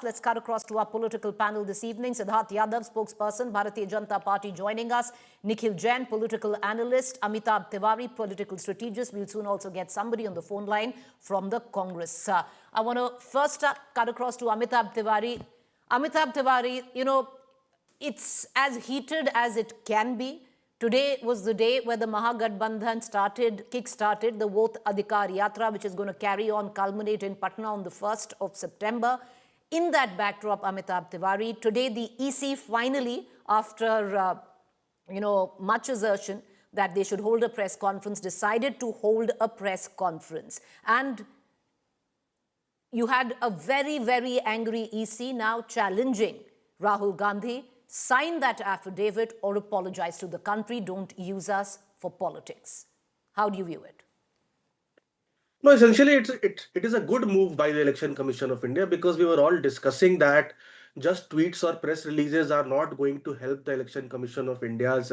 Let's cut across to our political panel this evening. Siddharth Yadav, spokesperson, Bharatiya Janata Party, joining us. Nikhil Jain, political analyst. Amitabh Tiwari, political strategist. We'll soon also get somebody on the phone line from the Congress. I want to first cut across to Amitabh Tiwari. Amitabh Tiwari, it's as heated as it can be. Today was the day where the Mahagathbandhan kick-started the Vote Adhikar Yatra, which is going to carry on, culminate in Patna on the 1st of September. In that backdrop, Amitabh Tiwari, today the EC finally, after much assertion that they should hold a press conference, decided to hold a press conference. And you had a very, very angry EC now challenging Rahul Gandhi, sign that affidavit or apologize to the country. Don't use us for politics. How do you view it? No, essentially, it is a good move by the Election Commission of India, because we were all discussing that just tweets or press releases are not going to help the Election Commission of India's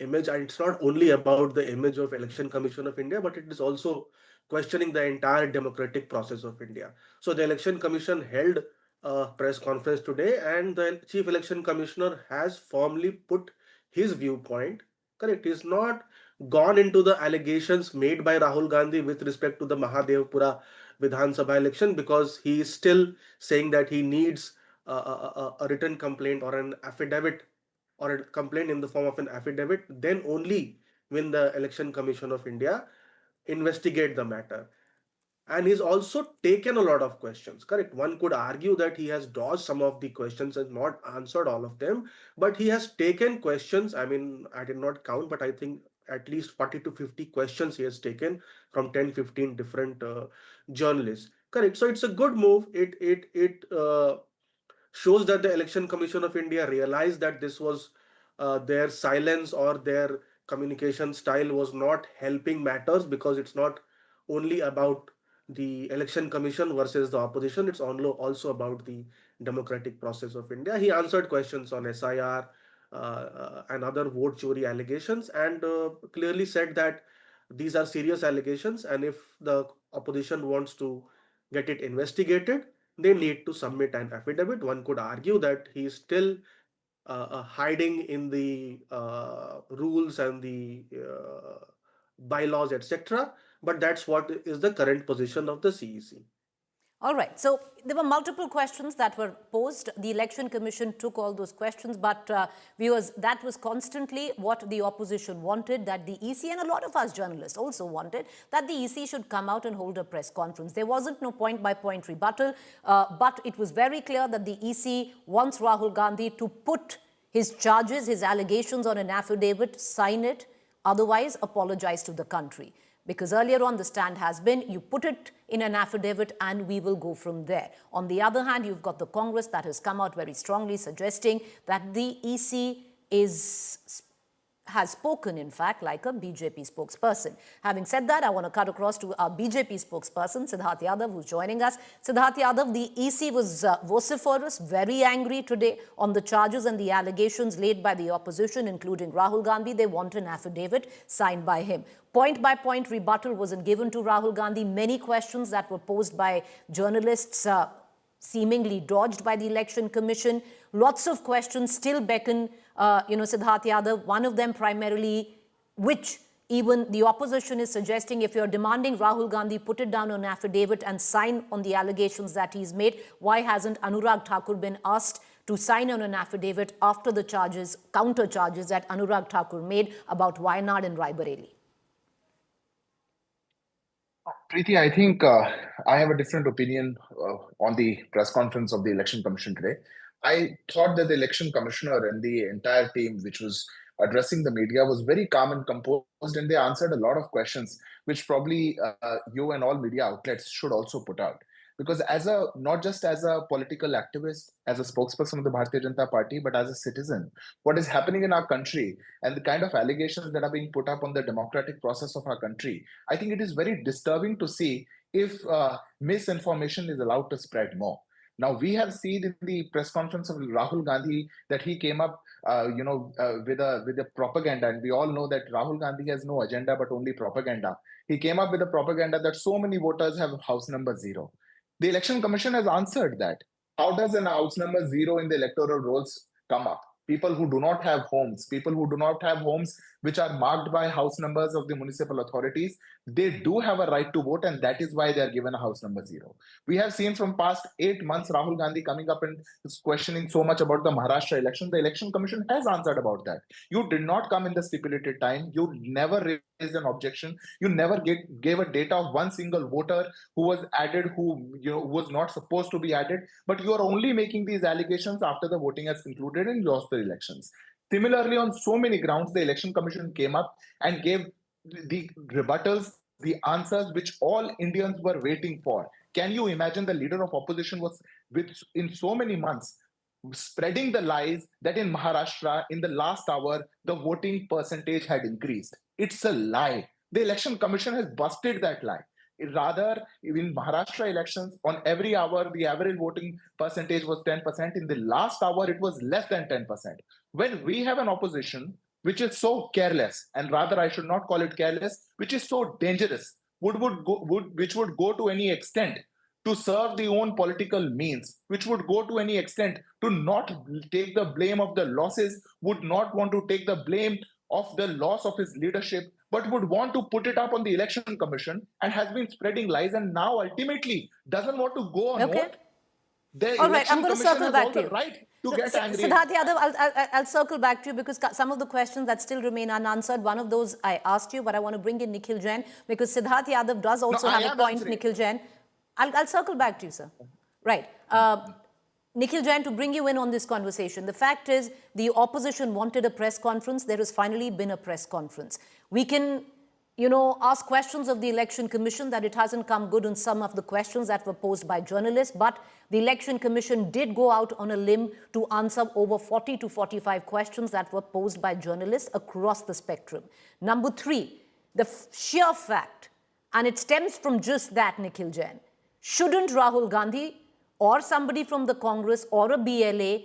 image. And it's not only about the image of Election Commission of India, but it is also questioning the entire democratic process of India. So the Election Commission held a press conference today, and the Chief Election Commissioner has formally put his viewpoint. Correct. He's not gone into the allegations made by Rahul Gandhi with respect to the Mahadevpura Vidhan Sabha election, because he is still saying that he needs a written complaint or an affidavit, or a complaint in the form of an affidavit. Then only will the Election Commission of India investigate the matter. And he's also taken a lot of questions. Correct. One could argue that he has dodged some of the questions and not answered all of them, but he has taken questions. I mean, I did not count, but I think at least 40 to 50 questions he has taken from 10-15 different journalists. Correct. So it's a good move. It shows that the Election Commission of India realized that this was their silence or their communication style was not helping matters, because it's not only about the Election Commission versus the opposition. It's also about the democratic process of India. He answered questions on SIR and other vote chori allegations, and clearly said that these are serious allegations, and if the opposition wants to get it investigated, they need to submit an affidavit. One could argue that he is still hiding in the rules and the bylaws, etc. But that's what is the current position of the CEC. All right. So there were multiple questions that were posed. The Election Commission took all those questions, but viewers, that was constantly what the opposition wanted, that the EC, and a lot of us journalists also wanted, that the EC should come out and hold a press conference. There wasn't no point-by-point rebuttal, but it was very clear that the EC wants Rahul Gandhi to put his charges, his allegations on an affidavit, sign it, otherwise apologize to the country. Because earlier on, the stand has been, you put it in an affidavit and we will go from there. On the other hand, you've got the Congress that has come out very strongly suggesting that the EC has spoken, in fact, like a BJP spokesperson. Having said that, I want to cut across to our BJP spokesperson, Siddharth Yadav, who's joining us. Siddharth Yadav, the EC was vociferous, very angry today on the charges and the allegations laid by the opposition, including Rahul Gandhi. They want an affidavit signed by him. Point-by-point rebuttal wasn't given to Rahul Gandhi. Many questions that were posed by journalists seemingly dodged by the Election Commission. Lots of questions still beckon, Siddharth Yadav, one of them primarily, which even the opposition is suggesting, if you're demanding Rahul Gandhi put it down on an affidavit and sign on the allegations that he's made, why hasn't Anurag Thakur been asked to sign on an affidavit after the counter charges that Anurag Thakur made about Wayanad and Rae Bareli? Preeti, I think I have a different opinion on the press conference of the Election Commission today. I thought that the Election Commissioner and the entire team, which was addressing the media, was very calm and composed, and they answered a lot of questions, which probably you and all media outlets should also put out. Because not just as a political activist, as a spokesperson of the Bharatiya Janata Party, but as a citizen, what is happening in our country and the kind of allegations that are being put up on the democratic process of our country, I think it is very disturbing to see if misinformation is allowed to spread more. Now, we have seen in the press conference of Rahul Gandhi that he came up, with a propaganda, and we all know that Rahul Gandhi has no agenda but only propaganda. He came up with a propaganda that so many voters have house number 0. The Election Commission has answered that. How does an house number 0 in the electoral rolls come up? People who do not have homes, people who do not have homes which are marked by house numbers of the municipal authorities, they do have a right to vote, and that is why they are given a house number 0. We have seen from past 8 months Rahul Gandhi coming up and questioning so much about the Maharashtra election. The election commission has answered about that. You did not come in the stipulated time. You never raised an objection. You never gave a data of one single voter who was added, who was not supposed to be added. But you are only making these allegations after the voting has concluded and lost the elections. Similarly, on so many grounds, the election commission came up and gave the rebuttals, the answers which all Indians were waiting for. Can you imagine the leader of opposition was in so many months spreading the lies that in Maharashtra, in the last hour, the voting percentage had increased? It's a lie. The election commission has busted that lie. Rather, in Maharashtra elections, on every hour, the average voting percentage was 10%. In the last hour, it was less than 10%. When we have an opposition which is so careless, and rather I should not call it careless, which is so dangerous, which would go to any extent to serve the own political means, which would go to any extent to not take the blame of the losses, would not want to take the blame of the loss of his leadership, but would want to put it up on the election commission, and has been spreading lies, and now ultimately doesn't want to go on vote. The All right, I'm election going to commission circle has back all to the you. right to get angry. Siddharth Yadav, I'll circle back to you because some of the questions that still remain unanswered, one of those I asked you, but I want to bring in Nikhil Jain because Siddharth Yadav does also have a point, Nikhil Jain. I'll circle back to you, sir. Right. Nikhil Jain, to bring you in on this conversation, the fact is the opposition wanted a press conference. There has finally been a press conference. We can, ask questions of the Election Commission that it hasn't come good on some of the questions that were posed by journalists, but the Election Commission did go out on a limb to answer over 40 to 45 questions that were posed by journalists across the spectrum. Number three, the sheer fact, and it stems from just that, Nikhil Jain, shouldn't Rahul Gandhi or somebody from the Congress or a BLA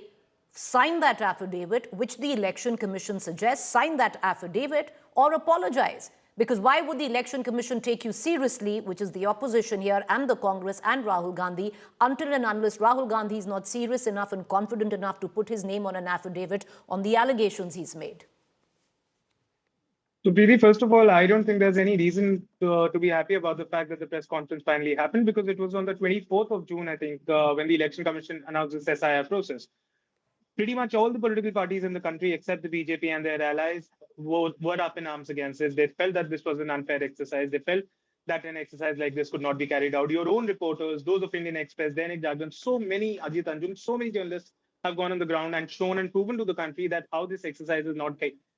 sign that affidavit, which the Election Commission suggests, sign that affidavit or apologize? Because why would the Election Commission take you seriously, which is the opposition here and the Congress and Rahul Gandhi, until and unless Rahul Gandhi is not serious enough and confident enough to put his name on an affidavit on the allegations he's made? So, Preeti, first of all, I don't think there's any reason to be happy about the fact that the press conference finally happened, because it was on the 24th of June, I think, when the Election Commission announced this SIR process. Pretty much all the political parties in the country, except the BJP and their allies, were up in arms against this. They felt that this was an unfair exercise. They felt that an exercise like this could not be carried out. Your own reporters, those of Indian Express, Dainik Jagran, so many, Ajit Anjum, so many journalists have gone on the ground and shown and proven to the country that how this exercise is not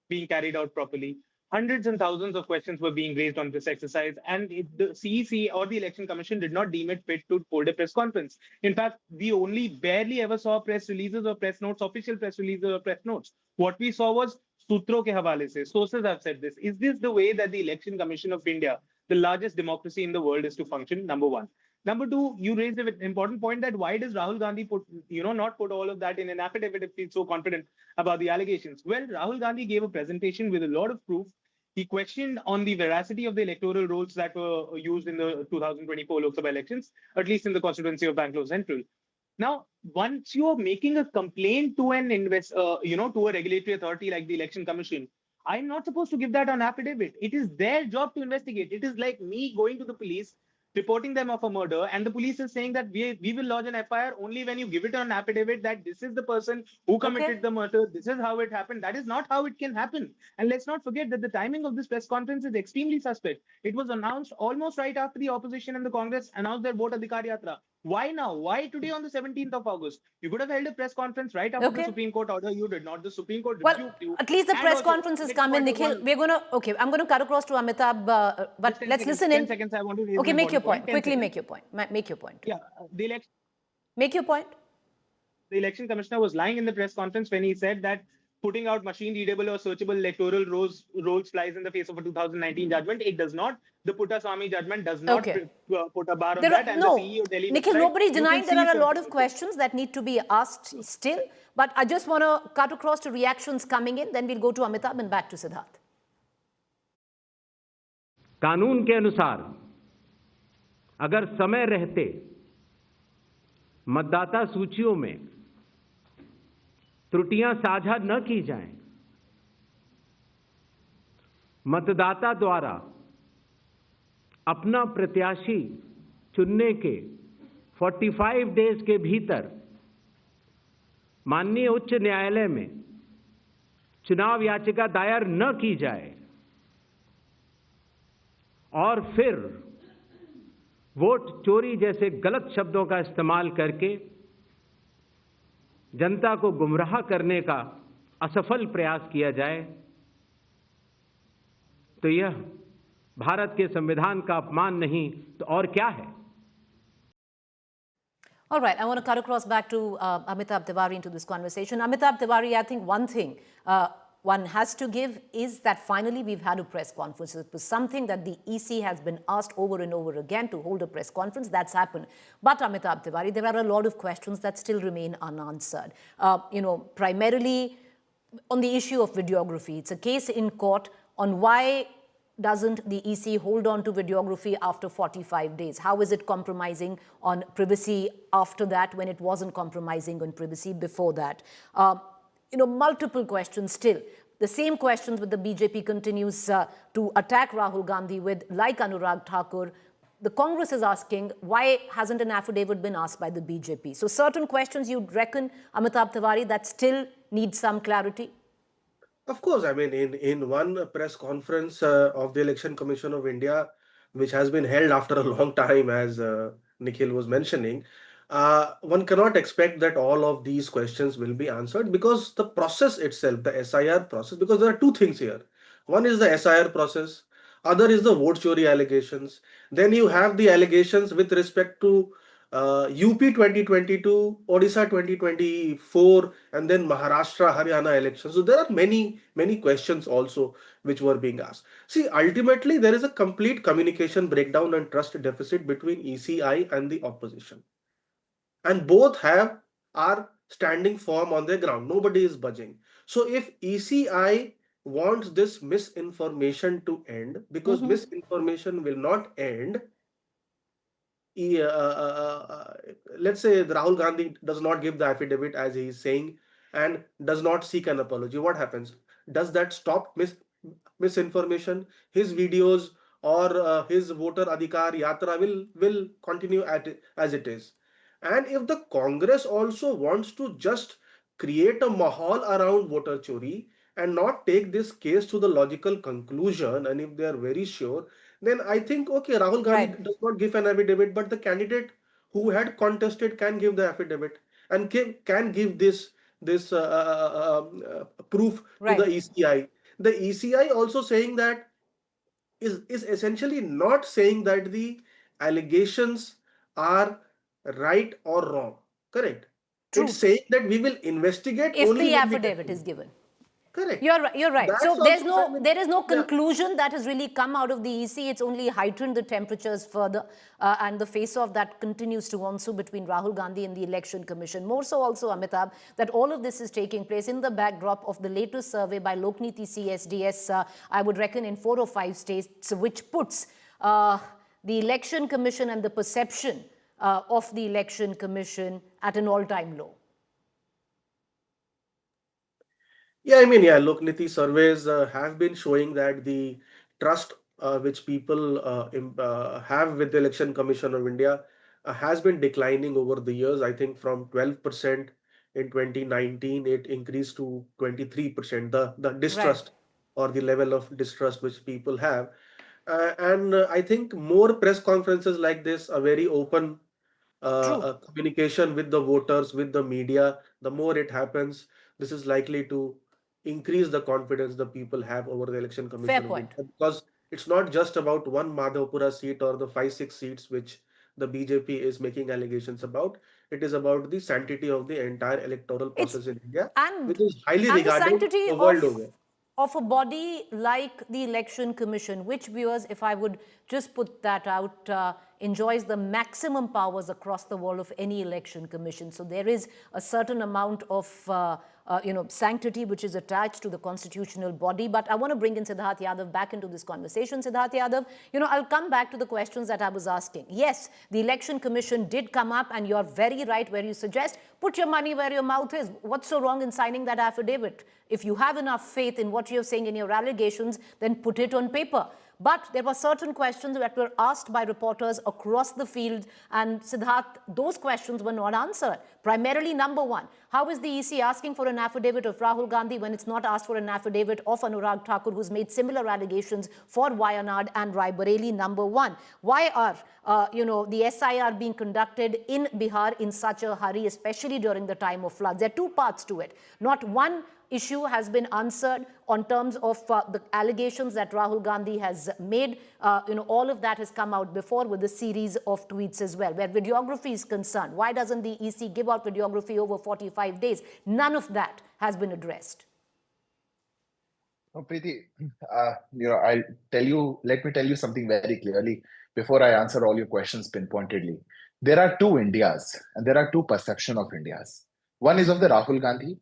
being carried out properly. Hundreds and thousands of questions were being raised on this exercise, and the CEC or the Election Commission did not deem it fit to hold a press conference. In fact, we only barely ever saw press releases or press notes, official press releases or press notes. What we saw was sutro ke hawale se. Sources have said this. Is this the way that the Election Commission of India, the largest democracy in the world, is to function? Number one. Number two, you raised an important point that why does Rahul Gandhi not put all of that in an affidavit if he's so confident about the allegations? Well, Rahul Gandhi gave a presentation with a lot of proof. He questioned on the veracity of the electoral rolls that were used in the 2024 Lok Sabha elections, at least in the constituency of Bangalore Central. Now, once you are making a complaint to an to a regulatory authority like the Election Commission, I'm not supposed to give that on affidavit. It is their job to investigate. It is like me going to the police, reporting them of a murder, and the police is saying that we will lodge an FIR only when you give it on affidavit that this is the person who committed the murder, this is how it happened. That is not how it can happen. And let's not forget that the timing of this press conference is extremely suspect. It was announced almost right after the opposition and the Congress announced their Vote Adhikar Yatra. Why now? Why today on the 17th of August? You could have held a press conference right after the Supreme Court order. You did not. The Supreme Court rebuked you. At least the press conference has come in, Nikhil. We're going to, I'm going to cut across to Amitabh, but let's listen in. 10 seconds, I want to raise make your point. Quickly seconds. make your point. Make your point. Yeah, the election. Make your point. The election commissioner was lying in the press conference when he said that putting out machine-readable or searchable electoral rolls flies in the face of a 2019 judgment. It does not. The Puttaswamy judgment does not put a bar on that. And the CEO of Delhi Nikhil, nobody denied there are a lot of questions that need to be asked still. But I just want to cut across to reactions coming in. Then we'll go to Amitabh and back to Siddharth. कानून के अनुसार अगर समय रहते मतदाता सूचियों में त्रुटियां साझा न की जाएं, मतदाता द्वारा अपना प्रत्याशी चुनने के 45 डेज के भीतर माननीय उच्च न्यायालय में चुनाव याचिका दायर न की जाए और फिर वोट चोरी जैसे गलत शब्दों का इस्तेमाल करके जनता को गुमराह करने का असफल प्रयास किया जाए तो यह भारत के संविधान का अपमान नहीं तो और क्या है। All right, I want to cut across back to Amitabh Tiwari into this conversation. Amitabh Tiwari, I think one thing one has to give is that finally we've had a press conference. It was something that the EC has been asked over and over again to hold a press conference. That's happened. But Amitabh Tiwari, there are a lot of questions that still remain unanswered. Primarily on the issue of videography. It's a case in court on why doesn't the EC hold on to videography after 45 days? How is it compromising on privacy after that when it wasn't compromising on privacy before that? Multiple questions still. The same questions with the BJP continues to attack Rahul Gandhi with, like Anurag Thakur. The Congress is asking, why hasn't an affidavit been asked by the BJP? So certain questions you'd reckon, Amitabh Tiwari, that still need some clarity? Of course, I mean, in one press conference of the Election Commission of India, which has been held after a long time, as Nikhil was mentioning, one cannot expect that all of these questions will be answered because the process itself, the SIR process, because there are two things here. One is the SIR process, other is the vote chori allegations. Then you have the allegations with respect to UP 2022, Odisha 2024, and then Maharashtra, Haryana elections. So there are many questions also which were being asked. See, ultimately, there is a complete communication breakdown and trust deficit between ECI and the opposition. And both are standing firm on their ground. Nobody is budging. So if ECI wants this misinformation to end, because misinformation will not end, let's say Rahul Gandhi does not give the affidavit as he is saying and does not seek an apology. What happens? Does that stop misinformation? His videos or his Voter Adhikar Yatra will continue as it is. And if the Congress also wants to just create a mahal around voter chori and not take this case to the logical conclusion, and if they are very sure, then I think, okay, Rahul Gandhi does not give an affidavit, but the candidate who had contested can give the affidavit and can give this proof to the ECI. The ECI also saying that is essentially not saying that the allegations are right or wrong. Correct. True. It's saying that we will investigate if only the affidavit is given. Correct. You're right. That's So there is no yeah. conclusion that has really come out of the EC. It's only heightened the temperatures further, and the face-off that continues to ensue between Rahul Gandhi and the Election Commission. More so also, Amitabh, that all of this is taking place in the backdrop of the latest survey by Lokniti CSDS, I would reckon in 4 or 5 states, which puts the Election Commission and the perception of the Election Commission at an all-time low. Yeah, I mean, yeah, Lokniti surveys have been showing that the trust which people have with the Election Commission of India has been declining over the years. I think from 12% in 2019, it increased to 23%, the distrust or the level of distrust which people have. And I think more press conferences like this, a very open communication with the voters, with the media, the more it happens, this is likely to increase the confidence the people have over the Election Commission. Fair point. Because it's not just about one Madhavpura seat or the 5-6 seats which the BJP is making allegations about. It is about the sanctity of the entire electoral process in India, which is highly regarded the world over. Of a body like the Election Commission, which viewers, if I would just put that out, enjoys the maximum powers across the wall of any election commission. So there is a certain amount of sanctity which is attached to the constitutional body. But I want to bring in Siddharth Yadav back into this conversation. Siddharth Yadav, I'll come back to the questions that I was asking. Yes, the election commission did come up, and you're very right where you suggest put your money where your mouth is. What's so wrong in signing that affidavit? If you have enough faith in what you're saying in your allegations, then put it on paper. But there were certain questions that were asked by reporters across the field, and Siddharth, those questions were not answered. Primarily, number one, how is the EC asking for an affidavit of Rahul Gandhi when it's not asked for an affidavit of Anurag Thakur, who's made similar allegations for Wayanad and Rae Bareli? Number one, why are the SIR being conducted in Bihar in such a hurry, especially during the time of floods? There are two parts to it. Not one issue has been answered on terms of the allegations that Rahul Gandhi has made. All of that has come out before with a series of tweets as well. Where videography is concerned, why doesn't the EC give out videography over 45 days? None of that has been addressed. No, Preeti, let me tell you something very clearly before I answer all your questions pinpointedly. There are two Indias, and there are two perceptions of Indias. One is of the Rahul Gandhi,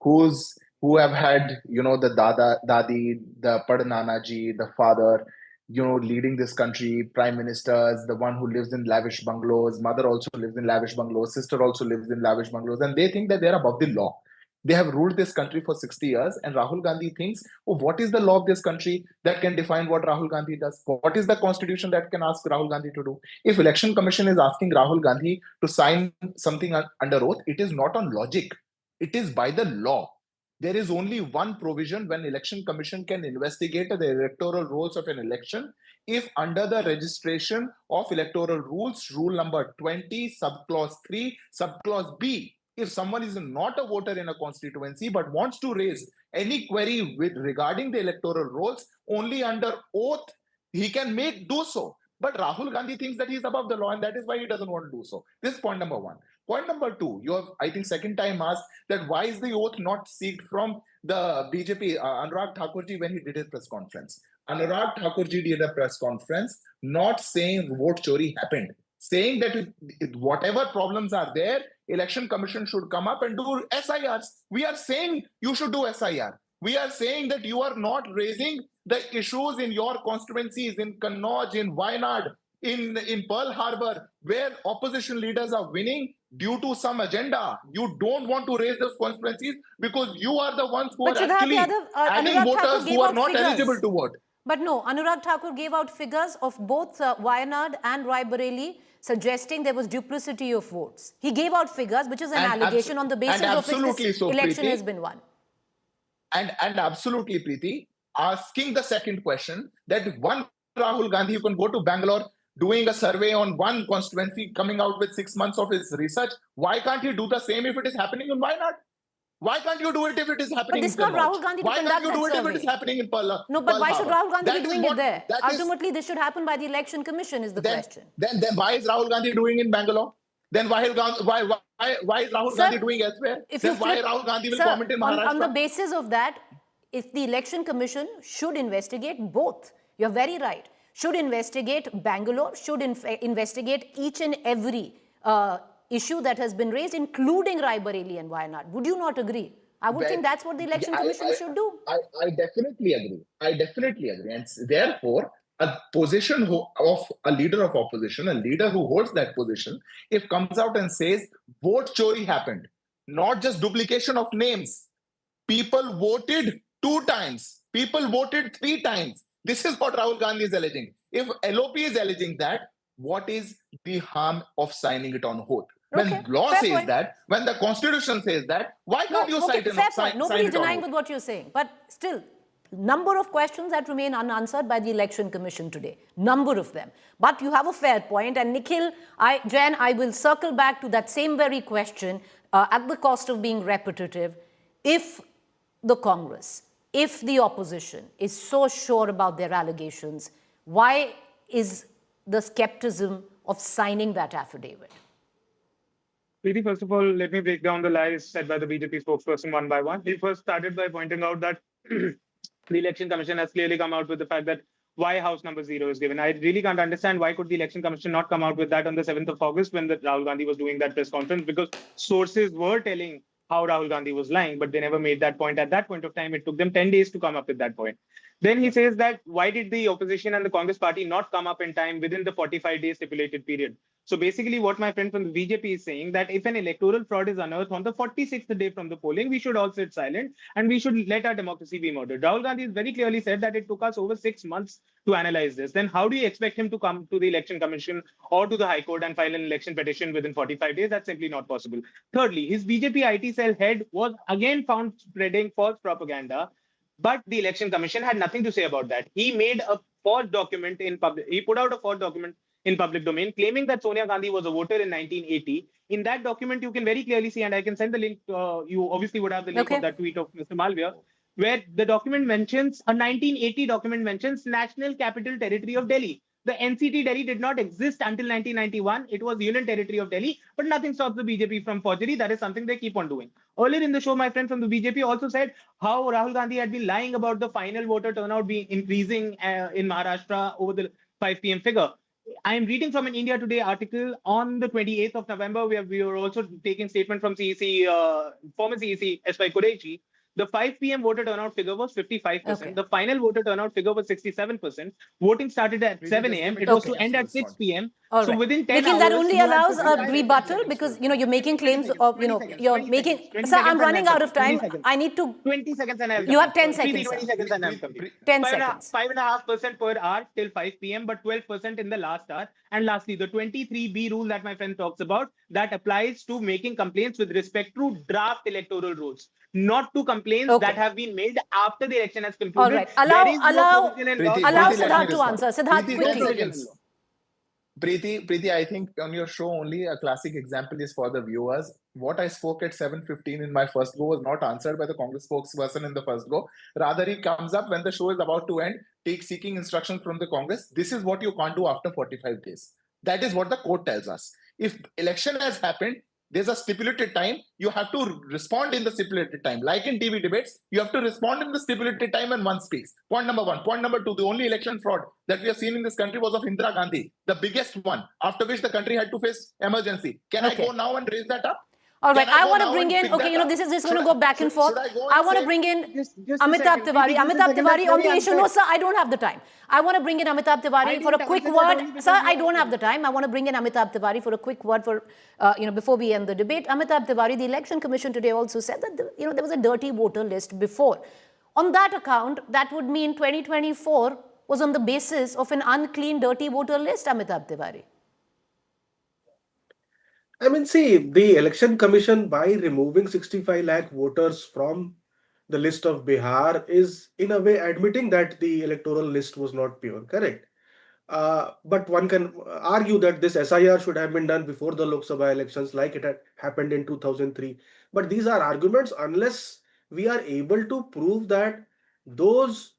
who have had, the Dadi, the Padnanaji, the father, leading this country, prime ministers, the one who lives in lavish bungalows, mother also lives in lavish bungalows, sister also lives in lavish bungalows, and they think that they're above the law. They have ruled this country for 60 years, and Rahul Gandhi thinks, what is the law of this country that can define what Rahul Gandhi does? What is the constitution that can ask Rahul Gandhi to do? If Election Commission is asking Rahul Gandhi to sign something under oath, it is not on logic. It is by the law. There is only one provision when Election Commission can investigate the electoral rolls of an election if under the registration of electoral rules, rule number 20, subclause 3, subclause B, if someone is not a voter in a constituency but wants to raise any query regarding the electoral rolls, only under oath he can do so. But Rahul Gandhi thinks that he is above the law, and that is why he doesn't want to do so. This is point number one. Point number two, you have, I think, second time asked that why is the oath not sought from the BJP, Anurag Thakurji, when he did his press conference. Anurag Thakurji did a press conference not saying vote chori happened, saying that whatever problems are there, Election Commission should come up and do SIRs. We are saying you should do SIR. We are saying that you are not raising the issues in your constituencies, in Kannauj, in Wayanad, in Pearl Harbor, where opposition leaders are winning due to some agenda. You don't want to raise those constituencies because you are the ones who are actually adding voters who are not eligible to vote. But no, Anurag Thakur gave out figures of both Wayanad and Rae Bareli, suggesting there was duplicity of votes. He gave out figures, which is an allegation on the basis of which this election has been won. And absolutely, Preeti, asking the second question, that one Rahul Gandhi, you can go to Bangalore, doing a survey on one constituency, coming out with 6 months of his research. Why can't he do the same if it is happening in Wayanad? Why can't you do it if it is happening in Kannauj? But this is not Rahul Gandhi to conduct that survey. Why can't you do it if it is happening in Pearl? No, but why should Rahul Gandhi be doing it there? Ultimately, this should happen by the Election Commission is the question. Then why is Rahul Gandhi doing in Bangalore? Then why is Rahul Gandhi doing elsewhere? Then why Rahul Gandhi will comment in Maharashtra? On the basis of that, if the Election Commission should investigate both, you're very right, should investigate Bangalore, should investigate each and every issue that has been raised, including Rae Bareli and Wayanad. Would you not agree? I would think that's what the Election Commission should do. I definitely agree. And therefore, a position of a leader of opposition, a leader who holds that position, if comes out and says, vote chori happened, not just duplication of names. People voted 2 times. People voted 3 times. This is what Rahul Gandhi is alleging. If LOP is alleging that, what is the harm of signing it on oath? When law says that, when the constitution says that, why can't you sign it on oath? Nobody's denying with what you're saying. But still, number of questions that remain unanswered by the Election Commission today. Number of them. But you have a fair point. And Nikhil, Jen, I will circle back to that same very question at the cost of being repetitive. If the Congress, if the opposition is so sure about their allegations, why is the skepticism of signing that affidavit? Preeti, first of all, let me break down the lies said by the BJP spokesperson one by one. He first started by pointing out that the Election Commission has clearly come out with the fact that why house number 0 is given. I really can't understand why could the Election Commission not come out with that on the 7th of August when Rahul Gandhi was doing that press conference, because sources were telling how Rahul Gandhi was lying, but they never made that point at that point of time. It took them 10 days to come up with that point. Then he says that why did the opposition and the Congress party not come up in time within the 45-day stipulated period? So basically what my friend from the BJP is saying, that if an electoral fraud is unearthed on the 46th day from the polling, we should all sit silent and we should let our democracy be murdered. Rahul Gandhi has very clearly said that it took us over 6 months to analyze this. Then how do you expect him to come to the Election Commission or to the High Court and file an election petition within 45 days? That's simply not possible. Thirdly, his BJP IT cell head was again found spreading false propaganda, but the Election Commission had nothing to say about that. He made a forged document in public. He put out a forged document in public domain, claiming that Sonia Gandhi was a voter in 1980. In that document, you can very clearly see, and I can send the link. You obviously would have the link of that tweet of Mr. Malviya, where the document mentions, a 1980 document mentions National Capital Territory of Delhi. The NCT Delhi did not exist until 1991. It was Union Territory of Delhi, but nothing stops the BJP from forgery. That is something they keep on doing. Earlier in the show, my friend from the BJP also said how Rahul Gandhi had been lying about the final voter turnout being increasing in Maharashtra over the 5 p.m. figure. I am reading from an India Today article on the 28th of November, where we were also taking statement from CEC, former CEC S.Y. Qureshi. The 5 p.m. voter turnout figure was 55%. Okay. The final voter turnout figure was 67%. Voting started at 7 a.m. It was to end at 6 p.m. All So right. within 10 Nikhil, hours, that only you had allows a 55 rebuttal because, you're making claims of, you're making... Sir, I'm running out of time. I need to... 20 seconds and I'll You have complete. 10 seconds, 20 sir. seconds and I'll complete. 10 seconds. 5.5% per hour till 5 p.m., but 12% in the last hour. And lastly, the 23B rule that my friend talks about, that applies to making complaints with respect to draft electoral rolls, not to complaints that have been made after the election has concluded. All right. Allow Preeti, Siddharth let me to respond. answer. Siddharth, Preeti, quickly. Preeti, I think on your show only a classic example is for the viewers. What I spoke at 7:15 in my first go was not answered by the Congress spokesperson in the first go. Rather, he comes up when the show is about to end, seeking instructions from the Congress. This is what you can't do after 45 days. That is what the court tells us. If election has happened, there's a stipulated time. You have to respond in the stipulated time. Like in TV debates, you have to respond in the stipulated time when one speaks. Point number one. Point number two, the only election fraud that we have seen in this country was of Indira Gandhi, the biggest one, after which the country had to face emergency. Can I go now and raise that up? All right, I want to bring in, this is just going to go back and forth. I want to bring in Amitabh Tiwari. Amitabh Tiwari on the issue. No, sir, I don't have the time. I want to bring in Amitabh Tiwari for a quick word. Sir, I don't have the time. I want to bring in Amitabh Tiwari for a quick word for, before we end the debate. Amitabh Tiwari, the Election Commission today also said that, there was a dirty voter list before. On that account, that would mean 2024 was on the basis of an unclean, dirty voter list, Amitabh Tiwari. I mean, see, the Election Commission, by removing 65 lakh voters from the list of Bihar, is in a way admitting that the electoral list was not pure, correct? But one can argue that this SIR should have been done before the Lok Sabha elections, like it had happened in 2003. But these are arguments unless we are able to prove that those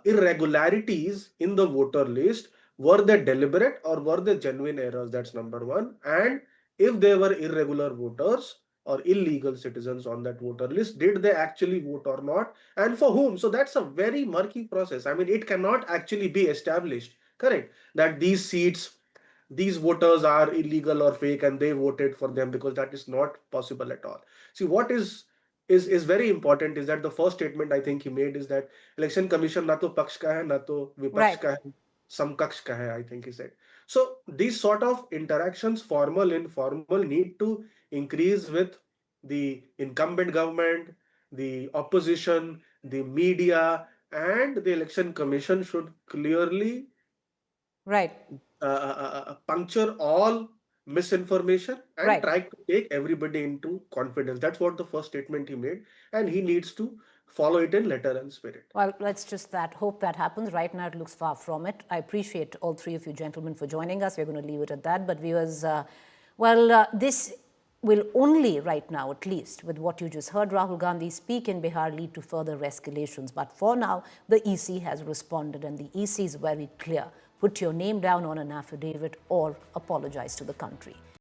irregularities in the voter list, were they deliberate or were they genuine errors? That's number one. And if they were irregular voters or illegal citizens on that voter list, did they actually vote or not, and for whom? So that's a very murky process. I mean, it cannot actually be established, correct, that these seats, these voters are illegal or fake and they voted for them, because that is not possible at all. See, what is very important is that the first statement I think he made is that Election Commission na to paksh ka hai, na to vipaksh ka hai, samkaksh ka hai, I think he said. So these sort of interactions, formal, informal, need to increase with the incumbent government, the opposition, the media, and the Election Commission should clearly puncture all misinformation and try to take everybody into confidence. That's what the first statement he made, and he needs to follow it in letter and spirit. Well, let's just hope that happens. Right now, it looks far from it. I appreciate all three of you gentlemen for joining us. We're going to leave it at that. But viewers, this will only right now, at least, with what you just heard Rahul Gandhi speak in Bihar, lead to further escalations. But for now, the EC has responded, and the EC is very clear. Put your name down on an affidavit or apologize to the country.